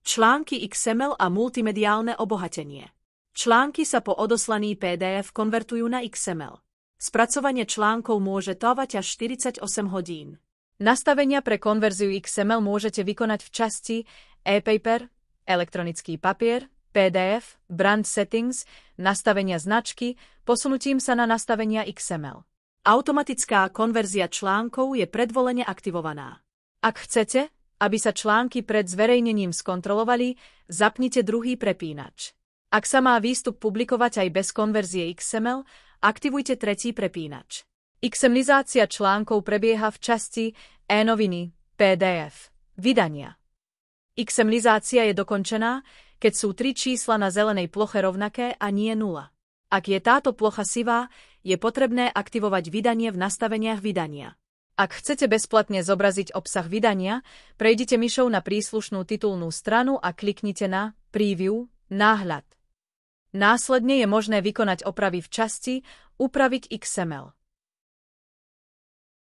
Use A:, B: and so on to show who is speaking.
A: Články XML a multimediálne obohatenie. Články sa po odoslaní PDF konvertujú na XML. Spracovanie článkov môže trvať až 48 hodín. Nastavenia pre konverziu XML môžete vykonať v časti e-paper, elektronický papier, PDF, brand settings, nastavenia značky, posunutím sa na nastavenia XML. Automatická konverzia článkov je predvolene aktivovaná. Ak chcete, aby sa články pred zverejnením skontrolovali, zapnite druhý prepínač. Ak sa má výstup publikovať aj bez konverzie XML, aktivujte tretí prepínač. XMLizácia článkov prebieha v časti e-noviny, PDF, vydania. XMLizácia je dokončená, keď sú 3 čísla na zelenej ploche rovnaké a nie 0. Ak je táto plocha sivá, je potrebné aktivovať vydanie v nastaveniach vydania. Ak chcete bezplatne zobraziť obsah vydania, prejdite myšou na príslušnú titulnú stranu a kliknite na Preview, náhľad. Následne je možné vykonať opravy v časti Upraviť XML.